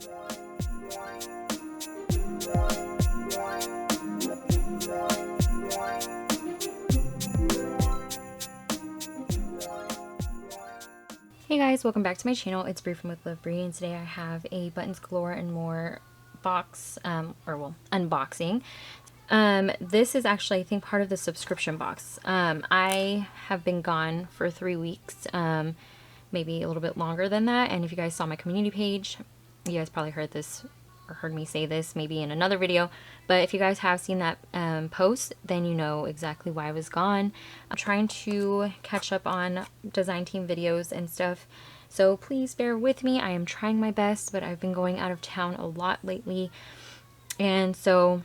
Hey guys, welcome back to my channel. It's Bree from With Love Bree, and today I have a Buttons Galore and More box, unboxing. This is actually, I think, part of the subscription box. I have been gone for 3 weeks, maybe a little bit longer than that, and if you guys saw my community page, you guys probably heard this or heard me say this maybe in another video, but if you guys have seen that post, then you know exactly why I was gone. I'm trying to catch up on design team videos and stuff, so please bear with me. I am trying my best, but I've been going out of town a lot lately, and so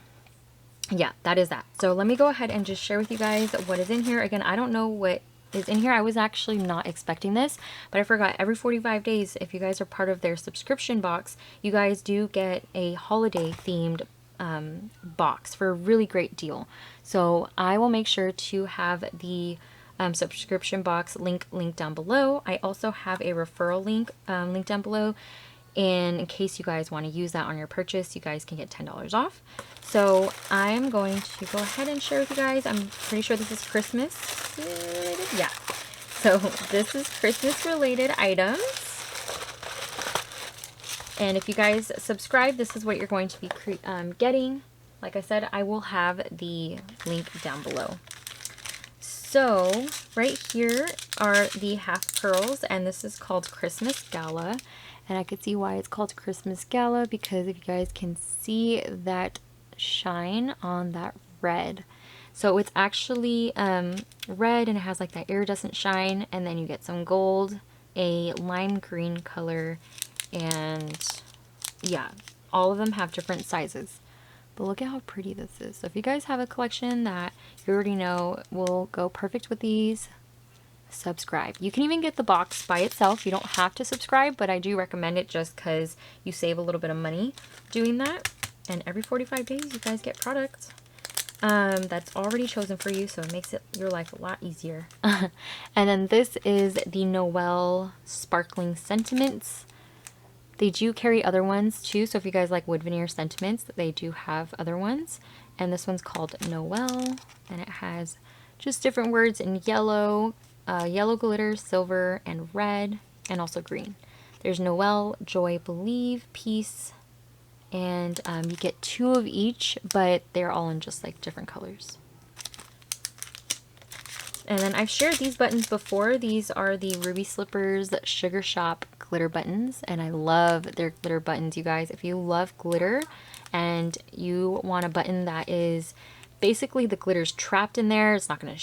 yeah, that is that. So let me go ahead and just share with you guys what is in here. Again, I don't know what is in here. I was actually not expecting this, but I forgot every 45 days, if you guys are part of their subscription box, you guys do get a holiday themed box for a really great deal. So I will make sure to have the subscription box link down below. I also have a referral link linked down below, and in case you guys want to use that on your purchase, you guys can get $10 off. So I'm going to go ahead and share with you guys. I'm pretty sure this is Christmas related. Yeah. So this is Christmas related items. And if you guys subscribe, this is what you're going to be getting. Like I said, I will have the link down below. So right here are the half pearls, and this is called Christmas Gala. And I could see why it's called Christmas Gala, because if you guys can see that shine on that red. So it's actually red, and it has like that iridescent shine, and then you get some gold, a lime green color, and yeah, all of them have different sizes. But look at how pretty this is. So if you guys have a collection that you already know will go perfect with these, subscribe. You can even get the box by itself. You don't have to subscribe, but I do recommend it just because you save a little bit of money doing that. And every 45 days you guys get products that's already chosen for you, so it makes your life a lot easier. And then this is the Noel Sparkling Sentiments. They do carry other ones too, so if you guys like wood veneer sentiments, they do have other ones. And this one's called Noel, and it has just different words in yellow, yellow glitter, silver, and red, and also green. There's Noel, joy, believe, peace, and you get 2 of each, but they're all in just like different colors. And then I've shared these buttons before. These are the Ruby Slippers Sugar Shop glitter buttons, and I love their glitter buttons, you guys. If you love glitter and you want a button that is basically the glitter's trapped in there, it's not going to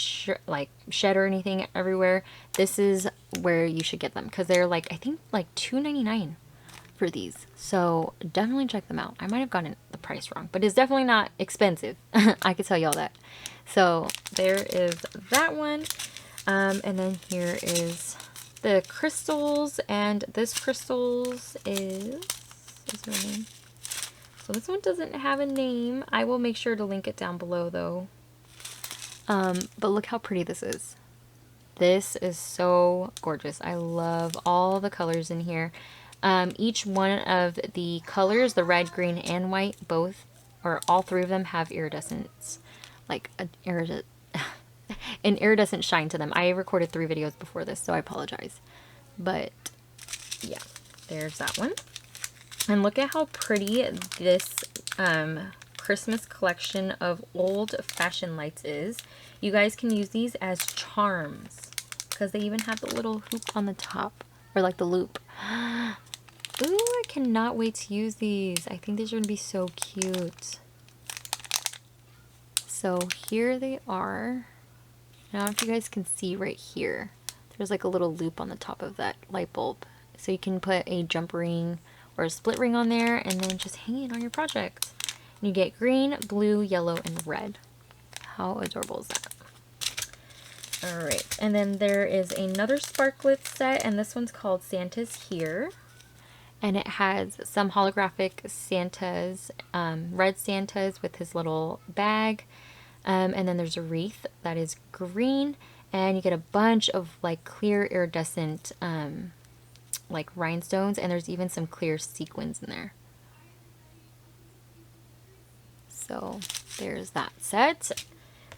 shed or anything everywhere, this is where you should get them, because they're like, I think like $2.99 for these. So definitely check them out. I might have gotten the price wrong, but it's definitely not expensive. I could tell y'all that. So there is that one. And then here is the crystals, and this crystals is there a name? So this one doesn't have a name. I will make sure to link it down below though. But look how pretty this is. This is so gorgeous. I love all the colors in here. Each one of the colors, the red, green, and white, both, or all 3 of them have iridescence, like an iridescent shine to them. I recorded 3 videos before this, so I apologize. But yeah, there's that one. And look at how pretty this Christmas collection of old-fashioned lights is. You guys can use these as charms, because they even have the little hoop on the top, or like the loop. Ooh, I cannot wait to use these. I think these are going to be so cute. So here they are. Now if you guys can see right here, there's like a little loop on the top of that light bulb. So you can put a jump ring or a split ring on there and then just hang it on your project. And you get green, blue, yellow, and red. How adorable is that? Alright, and then there is another sparklet set, and this one's called Santa's Here. And it has some holographic Santas, red Santas with his little bag. And then there's a wreath that is green, and you get a bunch of like clear iridescent like rhinestones, and there's even some clear sequins in there. So there's that set.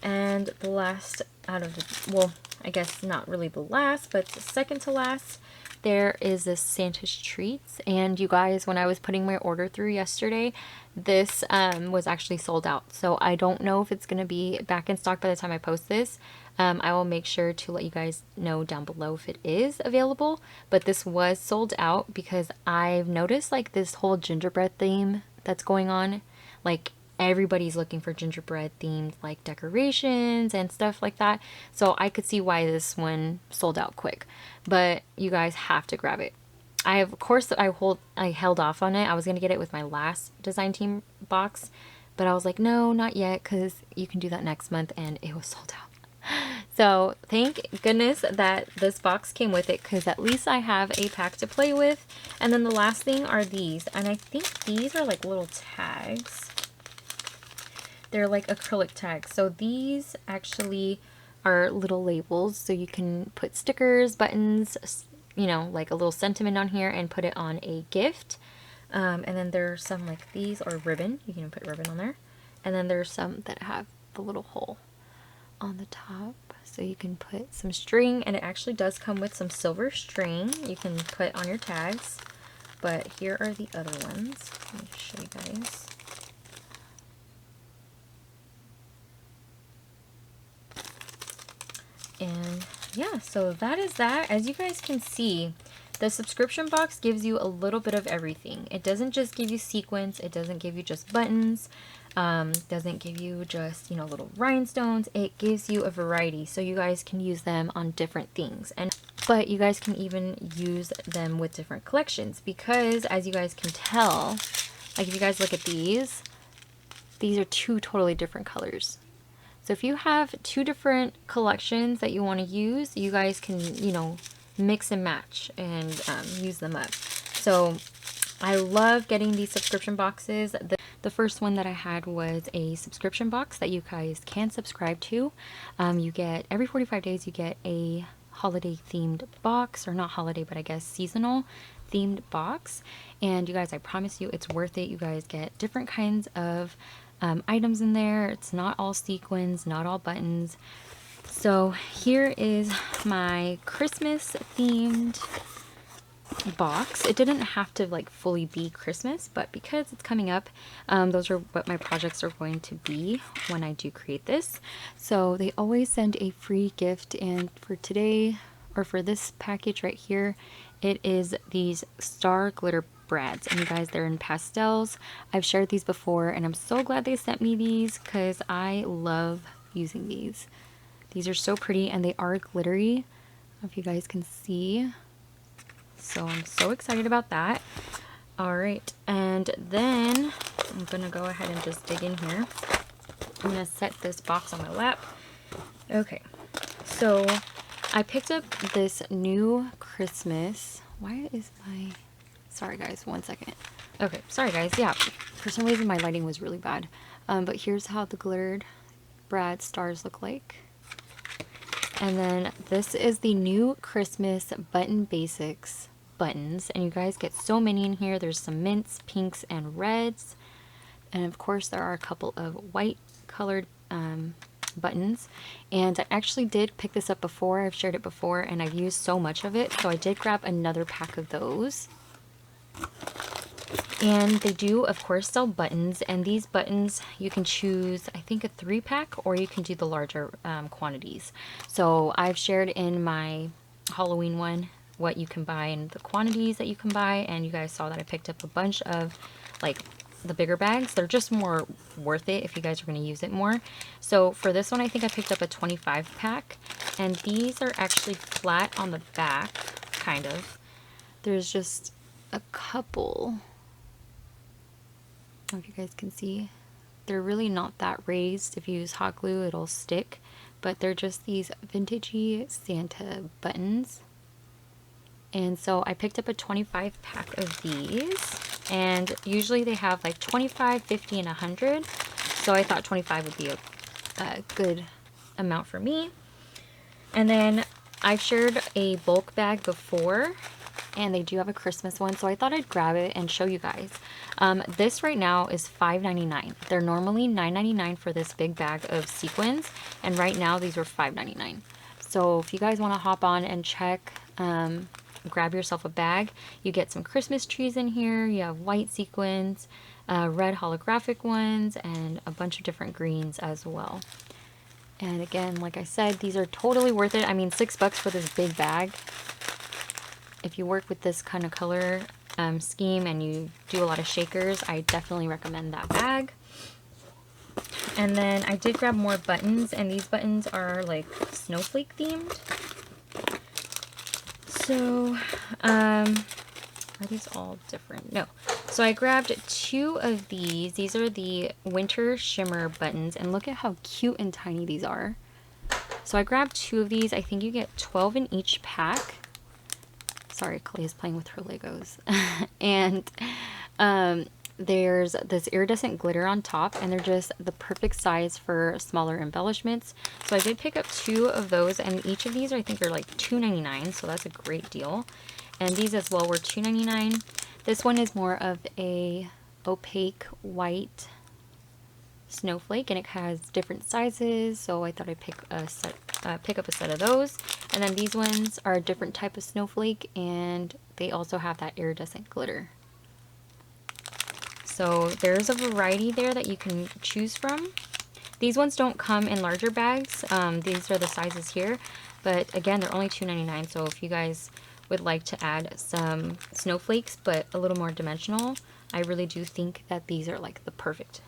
And the last out of the, well, I guess not really the last, but the second to last, there is this Santa's Treats. And you guys, when I was putting my order through yesterday, this was actually sold out. So I don't know if it's going to be back in stock by the time I post this. I will make sure to let you guys know down below if it is available. But this was sold out because I've noticed like this whole gingerbread theme that's going on. Like everybody's looking for gingerbread themed like decorations and stuff like that. So I could see why this one sold out quick. But you guys have to grab it. Of course I held off on it. I was going to get it with my last design team box, but I was like, no, not yet, because you can do that next month, and it was sold out. So thank goodness that this box came with it, because at least I have a pack to play with. And then the last thing are these, and I think these are like little tags. They're like acrylic tags. So these actually are little labels, so you can put stickers, buttons, you know, like a little sentiment on here and put it on a gift. And then there's some like these, or ribbon. You can put ribbon on there. And then there's some that have the little hole on the top, so you can put some string, and it actually does come with some silver string you can put on your tags. But here are the other ones. Let me show you guys. And yeah, so that is that. As you guys can see, the subscription box gives you a little bit of everything. It doesn't just give you sequins. It doesn't give you just buttons. Doesn't give you just, you know, little rhinestones. It gives you a variety, so you guys can use them on different things. But you guys can even use them with different collections, because as you guys can tell, like if you guys look at these are two totally different colors. So if you have two different collections that you want to use, you guys can, you know, mix and match and use them up. So I love getting these subscription boxes. The first one that I had was a subscription box that you guys can subscribe to. You get, every 45 days, you get a holiday themed box, or not holiday, but I guess seasonal themed box. And you guys, I promise you, it's worth it. You guys get different kinds of items in there. It's not all sequins, not all buttons. So here is my Christmas themed box. It didn't have to like fully be Christmas, but because it's coming up, those are what my projects are going to be when I do create this. So they always send a free gift, and for today, or for this package right here, it is these star glitter brads. And you guys, they're in pastels. I've shared these before, and I'm so glad they sent me these because I love using these. These are so pretty, and they are glittery. I don't know if you guys can see. So I'm so excited about that. All right, and then I'm gonna go ahead and just dig in here. I'm gonna set this box on my lap. Okay, so I picked up this new Christmas. Why is my... Sorry guys, one second. Okay, sorry guys. Yeah, for some reason my lighting was really bad. But here's how the glittered brad stars look like. And then this is the new Christmas Button Basics buttons. And you guys get so many in here. There's some mints, pinks, and reds. And of course there are a couple of white colored buttons. And I actually did pick this up before. I've shared it before, and I've used so much of it. So I did grab another pack of those. And they do, of course, sell buttons, and these buttons you can choose, I think, a 3-pack, or you can do the larger quantities. So I've shared in my Halloween one what you can buy and the quantities that you can buy, and you guys saw that I picked up a bunch of like the bigger bags. They're just more worth it if you guys are going to use it more. So for this one, I think I picked up a 25-pack, and these are actually flat on the back, kind of. There's just a couple. I don't know if you guys can see. They're really not that raised. If you use hot glue, it'll stick. But they're just these vintagey Santa buttons. And so I picked up a 25-pack of these. And usually they have like 25, 50, and 100. So I thought 25 would be a good amount for me. And then I've shared a bulk bag before. and they do have a Christmas one, so I thought I'd grab it and show you guys. This right now is $5.99. They're normally $9.99 for this big bag of sequins, and right now these are $5.99. So if you guys want to hop on and check, grab yourself a bag. You get some Christmas trees in here. You have white sequins, red holographic ones, and a bunch of different greens as well. And again, like I said, these are totally worth it. I mean, $6 for this big bag. If you work with this kind of color scheme and you do a lot of shakers, I definitely recommend that bag. And then I did grab more buttons, and these buttons are like snowflake themed. So, are these all different? No. So I grabbed 2 of these. These are the winter shimmer buttons, and look at how cute and tiny these are. So I grabbed 2 of these. I think you get 12 in each pack. Sorry, Clay is playing with her Legos. And there's this iridescent glitter on top, and they're just the perfect size for smaller embellishments. So I did pick up 2 of those, and each of these I think are like $2.99, so that's a great deal. And these as well were $2.99. This one is more of a opaque white snowflake, and it has different sizes, so I thought I'd pick up a set of those. And then these ones are a different type of snowflake, and they also have that iridescent glitter. So there's a variety there that you can choose from. These ones don't come in larger bags. These are the sizes here, but again, they're only $2.99, so if you guys would like to add some snowflakes but a little more dimensional, I really do think that these are like the perfect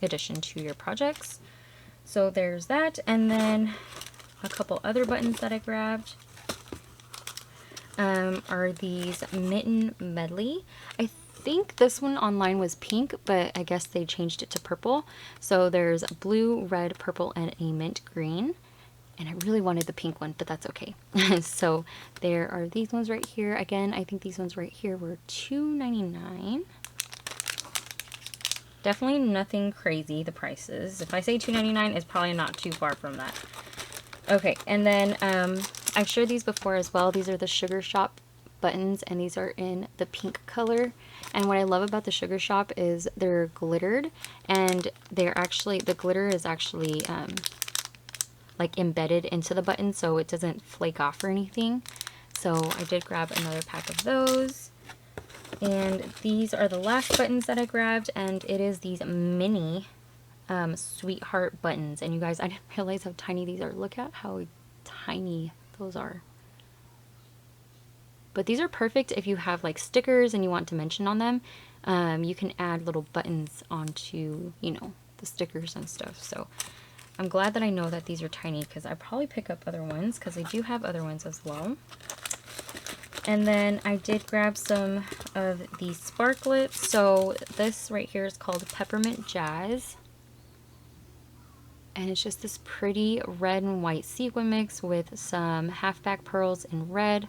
addition to your projects. So there's that, and then a couple other buttons that I grabbed are these mitten medley. I think this one online was pink, but I guess they changed it to purple. So there's blue, red, purple, and a mint green. And I really wanted the pink one, but that's okay. So there are these ones right here. Again, I think these ones right here were $2.99. Definitely nothing crazy, the prices. If I say $2.99, it's probably not too far from that. Okay, and then I've showed these before as well. These are the Sugar Shop buttons, and these are in the pink color. And what I love about the Sugar Shop is they're glittered, and they're actually, the glitter is actually like embedded into the button, so it doesn't flake off or anything. So I did grab another pack of those. And these are the last buttons that I grabbed, and it is these mini sweetheart buttons. And you guys, I didn't realize how tiny these are. Look at how tiny those are. But these are perfect if you have like stickers and you want dimension on them. You can add little buttons onto, you know, the stickers and stuff. So I'm glad that I know that these are tiny, because I probably pick up other ones, because I do have other ones as well. And then I did grab some of these sparklets. So this right here is called Peppermint Jazz. And it's just this pretty red and white sequin mix with some halfback pearls in red.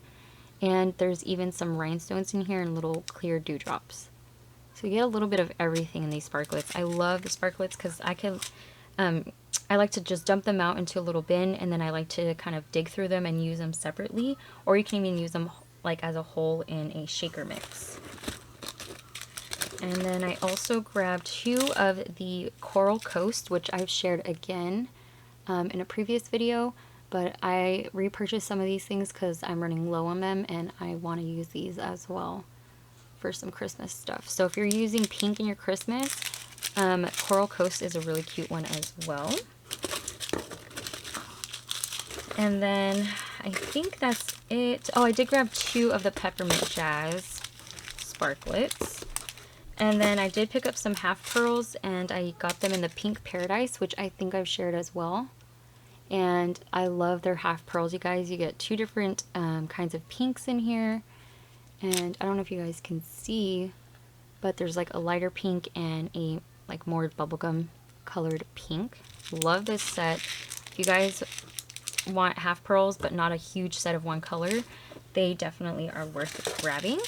And there's even some rhinestones in here and little clear dewdrops. So you get a little bit of everything in these sparklets. I love the sparklets because I can... I like to just dump them out into a little bin, and then I like to kind of dig through them and use them separately, or you can even use them like as a whole in a shaker mix. And then I also grabbed 2 of the Coral Coast, which I've shared again in a previous video, but I repurchased some of these things because I'm running low on them, and I want to use these as well for some Christmas stuff. So if you're using pink in your Christmas, Coral Coast is a really cute one as well. And then I think that's it. Oh, I did grab 2 of the Peppermint Jazz sparklets. And then I did pick up some half pearls, and I got them in the Pink Paradise, which I think I've shared as well. And I love their half pearls, you guys. You get 2 different kinds of pinks in here. And I don't know if you guys can see, but there's like a lighter pink and a like more bubblegum colored pink. Love this set. If you guys want half pearls but not a huge set of one color, they definitely are worth grabbing.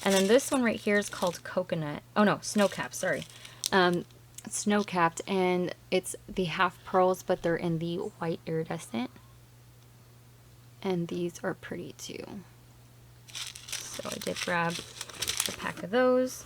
And then this one right here is called Coconut. Oh no, Snowcap, sorry. Snowcapped, and it's the half pearls, but they're in the white iridescent. And these are pretty too. So I did grab a pack of those.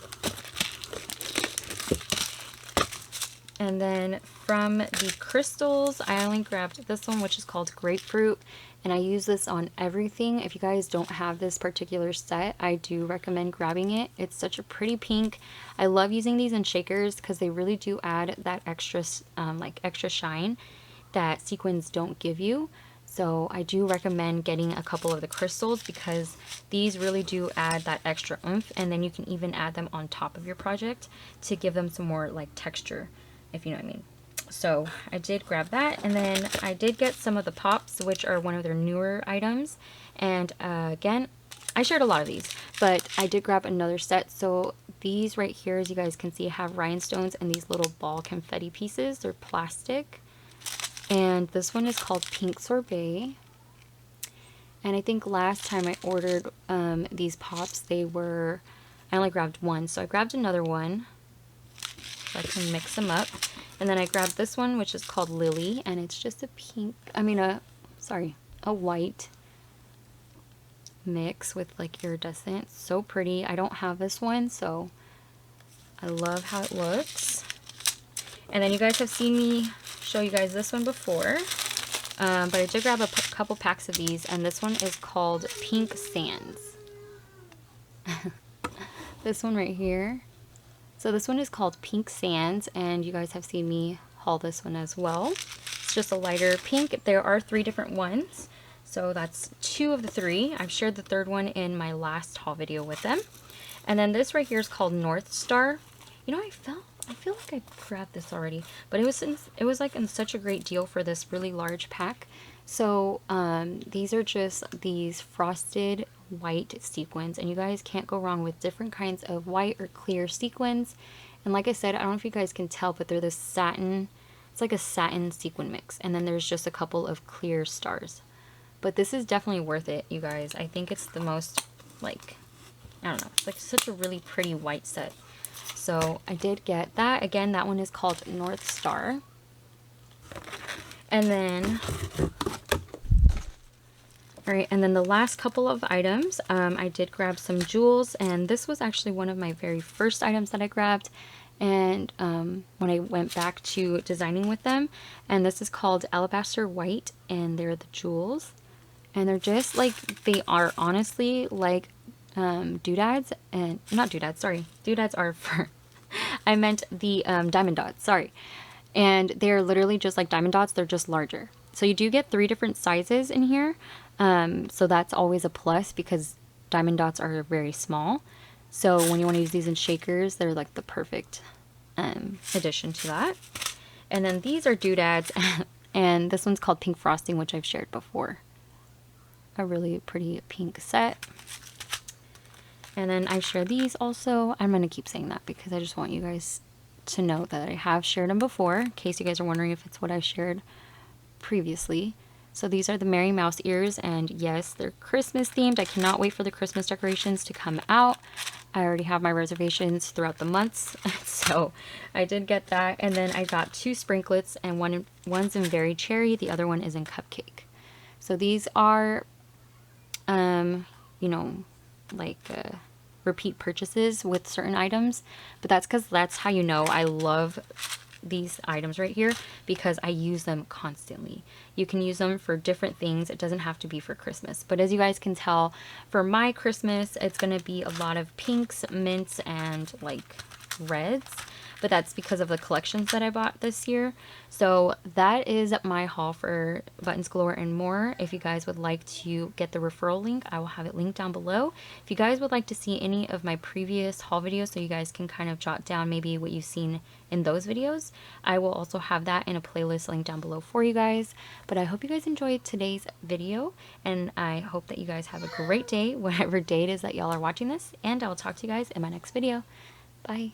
And then from the crystals, I only grabbed this one, which is called Grapefruit. And I use this on everything. If you guys don't have this particular set, I do recommend grabbing it. It's such a pretty pink. I love using these in shakers because they really do add that extra, extra shine that sequins don't give you. So I do recommend getting a couple of the crystals because these really do add that extra oomph. And then you can even add them on top of your project to give them some more like texture, if you know what I mean. So I did grab that, and then I did get some of the pops, which are one of their newer items. And again, I shared a lot of these, but I did grab another set. So these right here, as you guys can see, have rhinestones and these little ball confetti pieces. They're plastic. And this one is called Pink Sorbet. And I think last time I ordered these pops, I only grabbed one. So I grabbed another one so I can mix them up. And then I grabbed this one, which is called Lily, and it's just a white mix with like iridescent. So pretty. I don't have this one, so I love how it looks. And then you guys have seen me show you guys this one before, but I did grab a couple packs of these, and this one is called Pink Sands. This one right here. So this one is called Pink Sands, and you guys have seen me haul this one as well. It's just a lighter pink. There are 3 different ones, so that's 2 of the 3. I've shared the 3rd one in my last haul video with them. And then this right here is called North Star. You know, I feel like I grabbed this already, but it was like in such a great deal for this really large pack. So these are just these frosted white sequins, and you guys can't go wrong with different kinds of white or clear sequins. And like I said, I don't know if you guys can tell, but they're this satin, it's like a satin sequin mix, and then there's just a couple of clear stars. But this is definitely worth it, you guys. I think it's the most, like, I don't know, it's like such a really pretty white set. So I did get that. Again, that one is called North Star. And then alright, and then the last couple of items, I did grab some jewels, and this was actually one of my very first items that I grabbed, and when I went back to designing with them, and this is called Alabaster White, and they're the jewels, and they're just like, they are honestly like doodads, and not doodads, sorry, doodads are for, I meant the diamond dots, sorry, and they're literally just like diamond dots, they're just larger. So you do get 3 different sizes in here. So that's always a plus because diamond dots are very small. So when you want to use these in shakers, they're like the perfect addition to that. And then these are doodads, and this one's called Pink Frosting, which I've shared before. A really pretty pink set. And then I share these also. I'm going to keep saying that because I just want you guys to know that I have shared them before, in case you guys are wondering if it's what I shared previously. So these are the Merry Mouse ears, and yes, they're Christmas themed. I cannot wait for the Christmas decorations to come out. I already have my reservations throughout the months, so I did get that. And then I got 2 sprinklets, and one's in Very Cherry, the other one is in Cupcake. So these are, you know, like repeat purchases with certain items, but that's because that's how you know I love these items right here, because I use them constantly. You can use them for different things. It doesn't have to be for Christmas, but as you guys can tell, for my Christmas it's going to be a lot of pinks, mints, and like reds, but that's because of the collections that I bought this year. So that is my haul for Buttons Galore and More. If you guys would like to get the referral link, I will have it linked down below. If you guys would like to see any of my previous haul videos, so you guys can kind of jot down maybe what you've seen in those videos, I will also have that in a playlist linked down below for you guys. But I hope you guys enjoyed today's video, and I hope that you guys have a great day, whatever day it is that y'all are watching this, and I will talk to you guys in my next video. Bye.